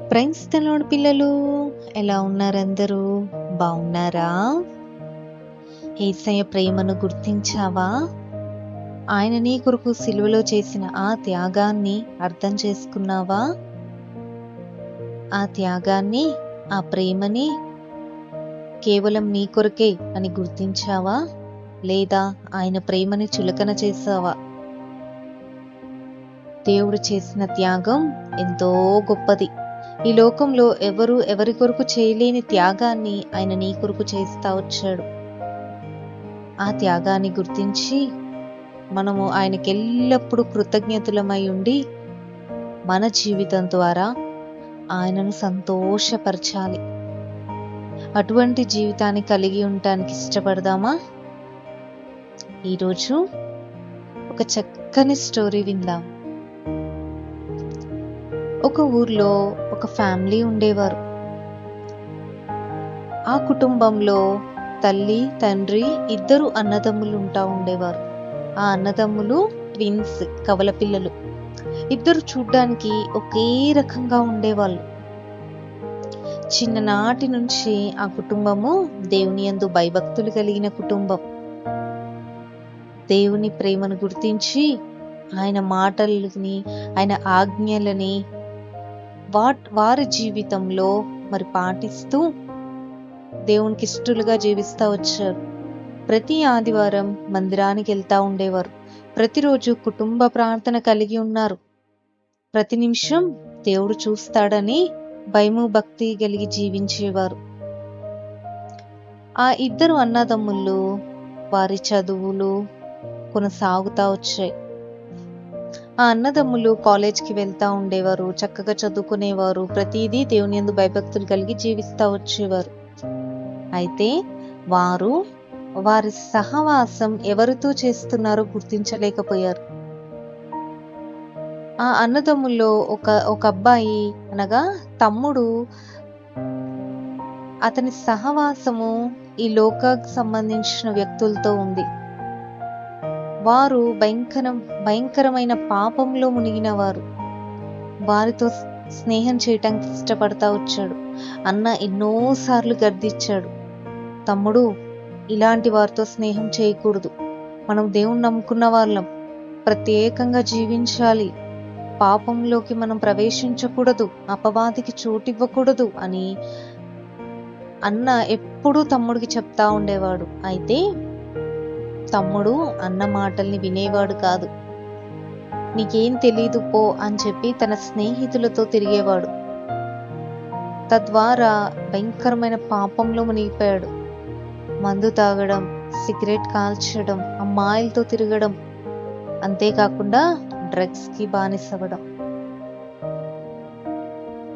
Praise the lord పిల్లలు, ఎలా ఉన్నారు అందరూ? బాగున్నారా? యేసయ్య ప్రేమను గుర్తించావా? ఆయన నీ కొరకు సిలువలో చేసిన ఆ త్యాగాన్ని అర్థం చేసుకున్నావా? ఆ త్యాగాన్ని, ఆ ప్రేమని కేవలం నీ కొరకే అని గుర్తించావా? లేదా ఆయన ప్రేమని చులకన చేసావా? దేవుడు చేసిన త్యాగం ఎంతో గొప్పది. ఈ లోకంలో ఎవరి కొరకు చేయలేని త్యాగాన్ని ఆయన నీ కొరకు చేస్తా వచ్చాడు. ఆ త్యాగాన్ని గుర్తించి మనము ఆయనకి ఎల్లప్పుడూ కృతజ్ఞతులమై ఉండి మన జీవితం ద్వారా ఆయనను సంతోషపరచాలి. అటువంటి జీవితాన్ని కలిగి ఉండటానికి ఇష్టపడదామా? ఈరోజు ఒక చక్కని స్టోరీ విందాం. ఒక ఊర్లో ఒక ఫ్యామిలీ ఉండేవారు. ఆ కుటుంబంలో తల్లి, తండ్రి, ఇద్దరు అన్నదమ్ములు ఉండేవారు. ఆ అన్నదమ్ములు ట్విన్స్, కవల పిల్లలు. ఇద్దరు చూడ్డానికి ఒకే రకంగా ఉండేవాళ్ళు. చిన్ననాటి నుంచి ఆ కుటుంబము దేవుని యందు భయభక్తులు కలిగిన కుటుంబం. దేవుని ప్రేమను గుర్తించి ఆయన మాటలని, ఆయన ఆజ్ఞలని వారి జీవితంలో మరి పాటిస్తూ దేవునికి ఇష్టలుగా జీవిస్తూ వచ్చారు. ప్రతి ఆదివారం మందిరానికి వెళ్తా ఉండేవారు. ప్రతిరోజు కుటుంబ ప్రార్థన కలిగి ఉన్నారు. ప్రతి నిమిషం దేవుడు చూస్తాడని భయము భక్తి కలిగి జీవించేవారు. ఆ ఇద్దరు అన్నదమ్ముళ్ళు వారి చదువులు కొనసాగుతా వచ్చాయి. ఆ అన్నదమ్ములు కాలేజ్కి వెళ్తా ఉండేవారు, చక్కగా చదువుకునేవారు, ప్రతిదీ దేవుని యందు భయభక్తులు కలిగి జీవిస్తూ వచ్చేవారు. అయితే వారి సహవాసం ఎవరితో చేస్తున్నారో గుర్తించలేకపోయారు. ఆ అన్నదమ్ముల్లో ఒక అబ్బాయి అనగా తమ్ముడు, అతని సహవాసము ఈ లోకానికి సంబంధించిన వ్యక్తులతో ఉంది. వారు భయంకరమైన పాపంలో మునిగిన వారు. వారితో స్నేహం చేయటానికి ఇష్టపడతా వచ్చాడు. అన్న ఎన్నోసార్లు గద్దించాడు, తమ్ముడు ఇలాంటి వారితో స్నేహం చేయకూడదు, మనం దేవుణ్ణి నమ్ముకున్న వాళ్ళం, ప్రత్యేకంగా జీవించాలి, పాపంలోకి మనం ప్రవేశించకూడదు, అపవాదికి చోటివ్వకూడదు అని అన్న ఎప్పుడూ తమ్ముడికి చెప్తా ఉండేవాడు. అయితే తమ్ముడు అన్న మాటల్ని వినేవాడు కాదు. నీకేం తెలీదు పో అని చెప్పి తన స్నేహితులతో తిరిగేవాడు. తద్వారా భయంకరమైన పాపంలో మునిగిపోయాడు. మందు తాగడం, సిగరెట్ కాల్చడం, అమ్మాయిలతో తిరగడం, అంతేకాకుండా డ్రగ్స్ కి బానిసవడం.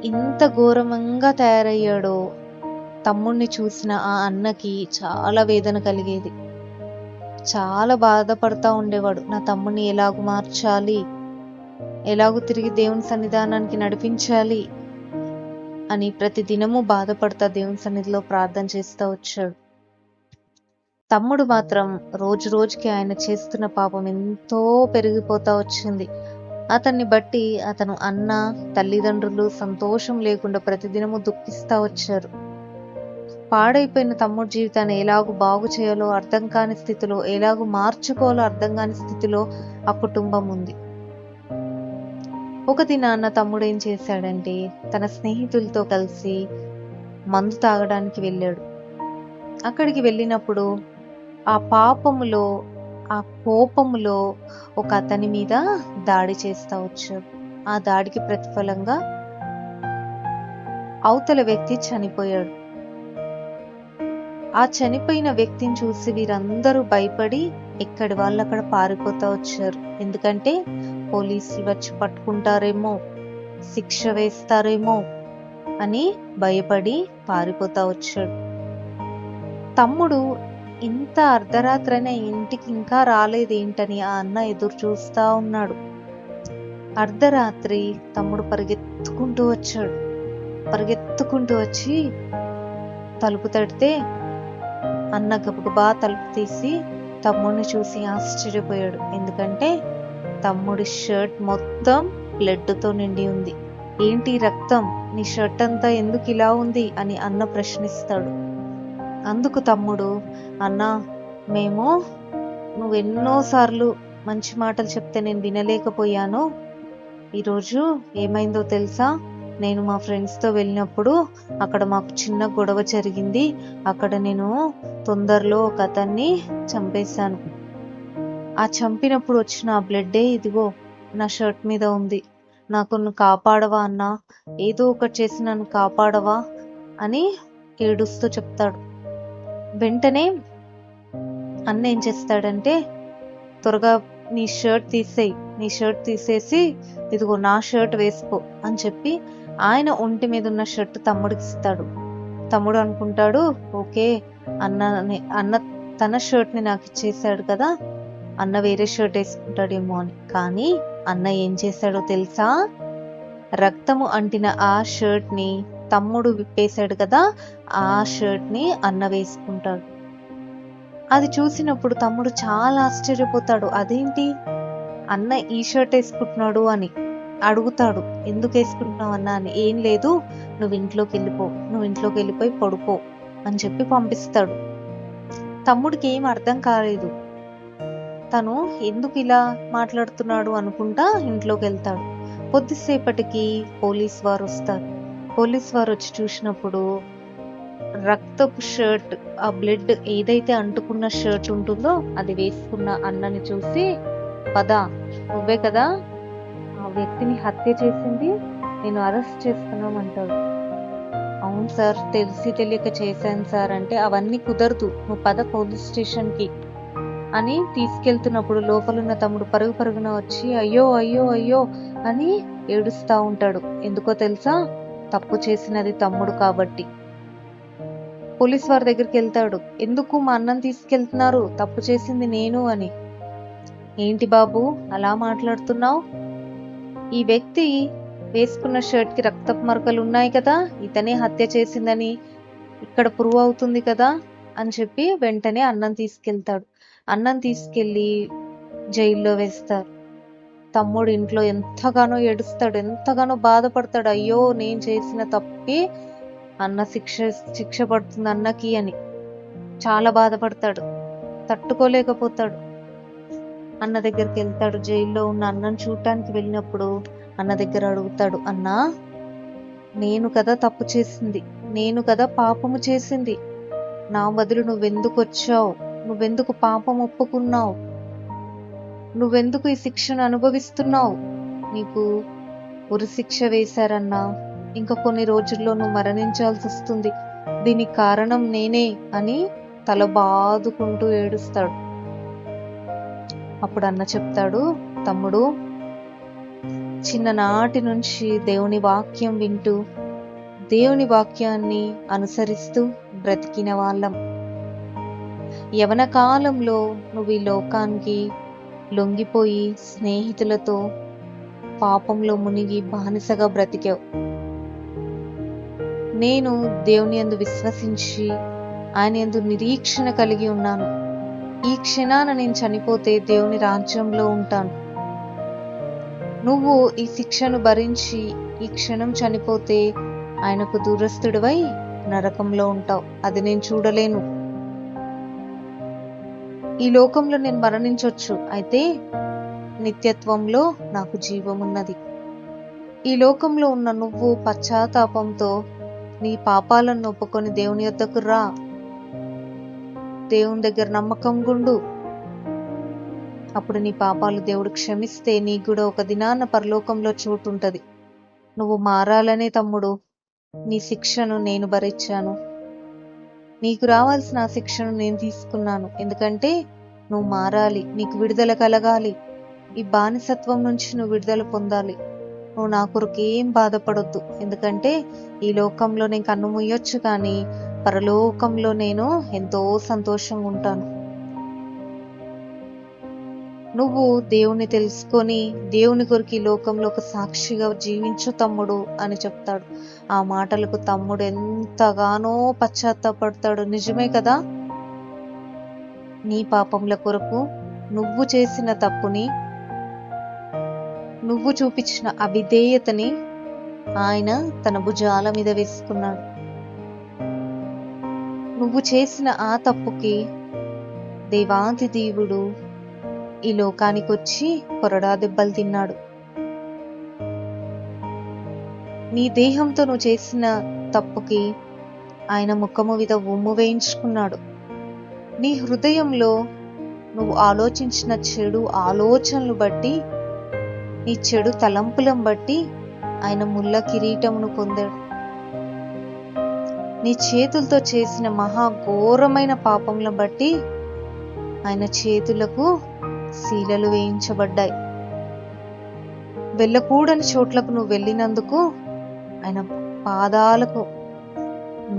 ఇంత ఘోరంగా తయారయ్యాడో తమ్ముణ్ణి చూసిన ఆ అన్నకి చాలా వేదన కలిగేది. చాలా బాధపడతా ఉండేవాడు. నా తమ్ముడిని ఎలాగూ మార్చాలి, ఎలాగూ తిరిగి దేవుని సన్నిధానానికి నడిపించాలి అని ప్రతి దినము బాధపడతా దేవుని సన్నిధిలో ప్రార్థన చేస్తూ వచ్చాడు. తమ్ముడు మాత్రం రోజు రోజుకి ఆయన చేస్తున్న పాపం ఎంతో పెరిగిపోతా వచ్చింది. అతన్ని బట్టి అతను అన్న, తల్లిదండ్రులు సంతోషం లేకుండా ప్రతిదినము దుఃఖిస్తా వచ్చారు. పాడైపోయిన తమ్ముడి జీవితాన్ని ఎలాగూ బాగు చేయాలో అర్థం కాని స్థితిలో, ఎలాగూ మార్చుకోవాలో అర్థం కాని స్థితిలో ఆ కుటుంబం ఉంది. ఒక దినాన్న తమ్ముడు ఏం చేశాడంటే తన స్నేహితులతో కలిసి మందు తాగడానికి వెళ్ళాడు. అక్కడికి వెళ్ళినప్పుడు ఆ పాపములో, ఆ కోపములో ఒక అతని మీద దాడి చేస్తా వచ్చాడు. ఆ దాడికి ప్రతిఫలంగా అవతల వ్యక్తి చనిపోయాడు. ఆ చనిపోయిన వ్యక్తిని చూసి వీరందరూ భయపడి ఎక్కడి వాళ్ళు అక్కడ పారిపోతా వచ్చారు. ఎందుకంటే పోలీసులు వచ్చి పట్టుకుంటారేమో, శిక్ష వేస్తారేమో అని భయపడి పారిపోతా వచ్చాడు. తమ్ముడు ఇంత అర్ధరాత్రైనా ఇంటికి ఇంకా రాలేదేంటని ఆ అన్న ఎదురు చూస్తా ఉన్నాడు. అర్ధరాత్రి తమ్ముడు పరిగెత్తుకుంటూ వచ్చాడు. పరిగెత్తుకుంటూ వచ్చి తలుపు తడితే అన్న గబగబా తలుపు తీసి తమ్ముడిని చూసి ఆశ్చర్యపోయాడు. ఎందుకంటే తమ్ముడి షర్ట్ మొత్తం బ్లడ్ తో నిండి ఉంది. ఏంటి రక్తం, నీ షర్ట్ అంతా ఎందుకు ఇలా ఉంది అని అన్న ప్రశ్నిస్తాడు. అందుకు తమ్ముడు, అన్నా మేము నువ్వెన్నోసార్లు మంచి మాటలు చెప్తే నేను వినలేకపోయాను. ఈరోజు ఏమైందో తెలుసా, నేను మా ఫ్రెండ్స్తో వెళ్ళినప్పుడు అక్కడ మాకు చిన్న గొడవ జరిగింది. అక్కడ నేను తొందరలో ఒక అతన్ని చంపేశాను. ఆ చంపినప్పుడు వచ్చిన ఆ బ్లడ్డే ఇదిగో నా షర్ట్ మీద ఉంది. నాకు నువ్వు కాపాడవా అన్నా, ఏదో ఒకటి చేసి నన్ను కాపాడవా అని ఏడుస్తూ చెప్తాడు. వెంటనే అన్న ఏం చేస్తాడంటే, త్వరగా నీ షర్ట్ తీసేసి ఇదిగో నా షర్ట్ వేసుకో అని చెప్పి ఆయన ఒంటి మీద ఉన్న షర్ట్ తమ్ముడికి ఇస్తాడు. తమ్ముడు అనుకుంటాడు, ఓకే అన్న తన షర్ట్ ని నాకు ఇచ్చేసాడు కదా, అన్న వేరే షర్ట్ వేసుకుంటాడేమో అని. కానీ అన్న ఏం చేశాడో తెలుసా, రక్తము అంటిన ఆ షర్ట్ ని తమ్ముడు విప్పేశాడు కదా, ఆ షర్ట్ ని అన్న వేసుకుంటాడు. అది చూసినప్పుడు తమ్ముడు చాలా ఆశ్చర్యపోతాడు. అదేంటి అన్న ఈ షర్ట్ వేసుకుంటున్నాడు అని అడుగుతాడు. ఎందుకు వేసుకుంటున్నావు అన్న అని. ఏం లేదు, నువ్వు ఇంట్లోకి వెళ్ళిపోయి పడుకో అని చెప్పి పంపిస్తాడు. తమ్ముడికి ఏం అర్థం కాలేదు. తను ఎందుకు ఇలా మాట్లాడుతున్నాడు అనుకుంటా ఇంట్లోకి వెళ్తాడు. కొద్దిసేపటికి పోలీస్ వారు వస్తారు. పోలీస్ వారు వచ్చి చూసినప్పుడు రక్తపు షర్ట్, ఆ బ్లడ్ ఏదైతే అంటుకున్న షర్ట్ ఉంటుందో అది వేసుకున్న అన్నని చూసి, పదా నువ్వే కదా ఆ వ్యక్తిని హత్య చేసింది, నేను అరెస్ట్ చేస్తున్నామంటాడు. అవును సార్, తెలిసి తెలియక చేశాను సార్ అంటే, అవన్నీ కుదరదు, నువ్వు పద పోలీస్ స్టేషన్ కి అని తీసుకెళ్తున్నప్పుడు లోపలున్న తమ్ముడు పరుగున వచ్చి అయ్యో అయ్యో అయ్యో అని ఏడుస్తా ఉంటాడు. ఎందుకో తెలుసా, తప్పు చేసినది తమ్ముడు కాబట్టి. పోలీస్ వారి దగ్గరికి వెళ్తాడు. ఎందుకు మా అన్నని తీసుకెళ్తున్నారు, తప్పు చేసింది నేను అని. ఏంటి బాబు అలా మాట్లాడుతున్నావు, ఈ వ్యక్తి వేసుకున్న షర్ట్ కి రక్తపు మరకలు ఉన్నాయి కదా, ఇతనే హత్య చేసిందని ఇక్కడ ప్రూవ్ అవుతుంది కదా అని చెప్పి వెంటనే అన్నం తీసుకెళ్తాడు. అన్నం తీసుకెళ్లి జైల్లో వేస్తారు. తమ్ముడు ఇంట్లో ఎంతగానో ఏడుస్తాడు, ఎంతగానో బాధపడతాడు. అయ్యో నేను చేసిన తప్పి అన్న శిక్ష పడుతుంది అన్నకి అని చాలా బాధపడతాడు, తట్టుకోలేకపోతాడు. అన్న దగ్గరికి వెళ్తాడు. జైల్లో ఉన్న అన్నను చూడటానికి వెళ్ళినప్పుడు అన్న దగ్గర అడుగుతాడు, అన్నా నేను కదా తప్పు చేసింది, నేను కదా పాపము చేసింది, నా బదులు నువ్వెందుకు వచ్చావు, నువ్వెందుకు పాపం ఒప్పుకున్నావు, నువ్వెందుకు ఈ శిక్షను అనుభవిస్తున్నావు, నీకు ఉరి శిక్ష వేశారన్నా, ఇంకా కొన్ని రోజుల్లో నువ్వు మరణించాల్సి వస్తుంది, దీనికి కారణం నేనే అని తల బాదుకుంటూ ఏడుస్తాడు. అప్పుడు అన్న చెప్తాడు, తమ్ముడు చిన్ననాటి నుంచి దేవుని వాక్యం వింటూ దేవుని వాక్యాన్ని అనుసరిస్తూ బ్రతికిన వాళ్ళం. యవన కాలంలో నువ్వు ఈ లోకానికి లొంగిపోయి స్నేహితులతో పాపంలో మునిగి బానిసగా బ్రతికావు. నేను దేవుని యందు విశ్వసించి ఆయన యందు నిరీక్షణ కలిగి ఉన్నాను. ఈ క్షణాన నేను చనిపోతే దేవుని రాజ్యంలో ఉంటాను. నువ్వు ఈ శిక్షను భరించి ఈ క్షణం చనిపోతే ఆయనకు దూరస్తుడివై నరకంలో ఉంటావు. అది నేను చూడలేను. ఈ లోకంలో నేను మరణించొచ్చు, అయితే నిత్యత్వంలో నాకు జీవమున్నది. ఈ లోకంలో ఉన్న నువ్వు పశ్చాత్తాపంతో నీ పాపాలను ఒప్పుకొని దేవుని యొద్దకు రా, దేవుని దగ్గర నమ్మకం గుండు. అప్పుడు నీ పాపాలు దేవుడు క్షమిస్తే నీకు కూడా ఒక దినాన పరలోకంలో చోటు ఉంటది. నువ్వు మారాలనే తమ్ముడు నీ శిక్షను నేను భరించాను, నీకు రావాల్సిన ఆ శిక్షను నేను తీసుకున్నాను. ఎందుకంటే నువ్వు మారాలి, నీకు విడుదల కలగాలి, ఈ బానిసత్వం నుంచి నువ్వు విడుదల పొందాలి. నువ్వు నా కొరకు ఏం బాధపడొద్దు, ఎందుకంటే ఈ లోకంలో నేను కన్ను ముయ్యొచ్చు, కానీ పరలోకంలో నేను ఎంతో సంతోషంగా ఉంటాను. నువ్వు దేవుని తెలుసుకొని దేవుని కొరకు ఈ లోకంలో ఒక సాక్షిగా జీవించు తమ్ముడు అని చెప్తాడు. ఆ మాటలకు తమ్ముడు ఎంతగానో పశ్చాత్తాపడతాడు. నిజమే కదా, నీ పాపముల కొరకు నువ్వు చేసిన తప్పుని, నువ్వు చూపించిన అవిధేయతని ఆయన తన భుజాల మీద వేసుకున్నాడు. నువ్వు చేసిన ఆ తప్పుకి దేవాది దేవుడు ఈ లోకానికి వచ్చి కొరడా దెబ్బలు తిన్నాడు. నీ దేహంతో నువ్వు చేసిన తప్పుకి ఆయన ముఖము మీద ఉమ్ము వేయించుకున్నాడు. నీ హృదయంలో నువ్వు ఆలోచించిన చెడు ఆలోచనలు బట్టి, నీ చెడు తలంపులను బట్టి ఆయన ముళ్ళ కిరీటమును పొందాడు. నీ చేతులతో చేసిన మహాఘోరమైన పాపములను బట్టి ఆయన చేతులకు శీలలు వేయించబడ్డాయి. వెళ్ళకూడని చోట్లకు నువ్వు వెళ్ళినందుకు ఆయన పాదాలకు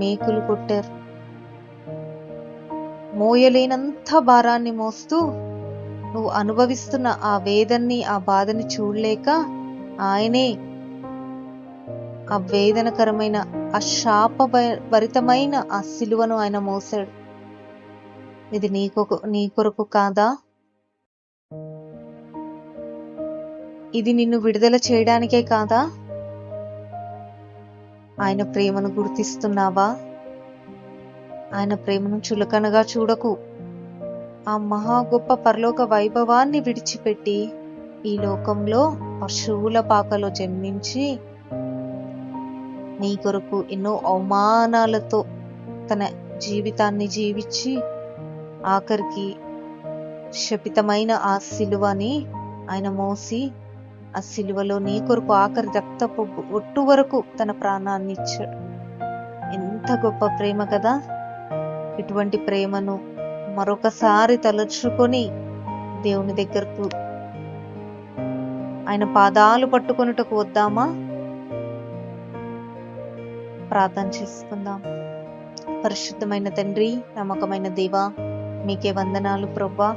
మేకులు కొట్టారు. మోయలేనంత భారాన్ని మోస్తూ నువ్వు అనుభవిస్తున్న ఆ వేదన్ని, ఆ బాధని చూడలేక ఆయనే ఆ వేదనకరమైన, ఆ శాపభరితమైన ఆ సిలువను ఆయన మోసాడు. ఇది నీ కొరకు కాదా? ఇది నిన్ను విడుదల చేయడానికే కాదా? ఆయన ప్రేమను గుర్తిస్తున్నావా? ఆయన ప్రేమను చులకనగా చూడకు. ఆ మహా గొప్ప పరలోక వైభవాన్ని విడిచిపెట్టి ఈ లోకంలో పశువుల పాకలో జన్మించి నీ కొరకు ఎన్నో అవమానాలతో తన జీవితాన్ని జీవించి ఆఖరికి శపితమైన ఆ సిలువని ఆయన మోసి ఆ సిలువలో నీ కొరకు ఆఖరి రక్తపు ఒట్టు వరకు తన ప్రాణాన్ని ఇచ్చాడు. ఎంత గొప్ప ప్రేమ కదా! ఇటువంటి ప్రేమను మరొకసారి తలుచుకొని దేవుని దగ్గరకు, ఆయన పాదాలు పట్టుకొనుటకు వద్దామా? ప్రార్థన చేసుకుందాం. పరిశుద్ధమైన తండ్రి, నమ్మకమైన దేవా, మీకే వందనాలు ప్రభువా.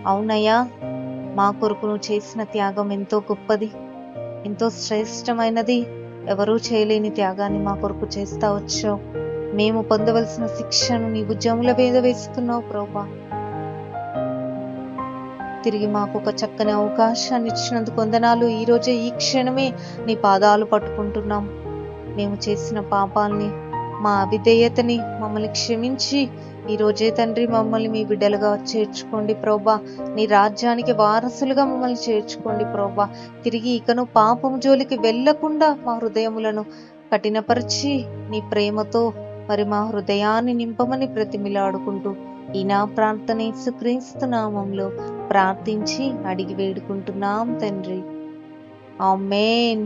అవునయ్యా, మా కొరకు నువ్వు చేసిన త్యాగం ఎంతో గొప్పది, ఎంతో శ్రేష్టమైనది. ఎవరూ చేయలేని త్యాగాన్ని మా కొరకు చేస్తా వచ్చావు. మేము పొందవలసిన శిక్షను నీ భుజముల మీద వేసుకున్నావు ప్రభువా. తిరిగి మాకు ఒక చక్కని అవకాశాన్ని ఇచ్చినందుకు వందనాలు. ఈ రోజే, ఈ క్షణమే నీ పాదాలు పట్టుకుంటున్నాం. మేము చేసిన పాపాలని, మా అవిధేయతని మమ్మల్ని క్షమించి ఈ రోజే తండ్రి మమ్మల్ని మీ బిడ్డలుగా చేర్చుకోండి ప్రభువా. నీ రాజ్యానికి వారసులుగా మమ్మల్ని చేర్చుకోండి ప్రభువా. తిరిగి ఇకను పాపం జోలికి వెళ్లకుండా మా హృదయములను కఠినపరిచి నీ ప్రేమతో మరి మా హృదయాన్ని నింపమని ప్రతిమిలాడుకుంటూ ఈ నా ప్రార్థన యేసుక్రీస్తు నామములో ప్రార్థించి అడిగి వేడుకుంటున్నాం తండ్రి. ఆమేన్.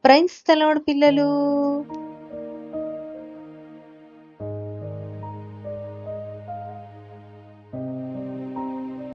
ప్రైజ్ ది లార్డ్ పిల్లలు.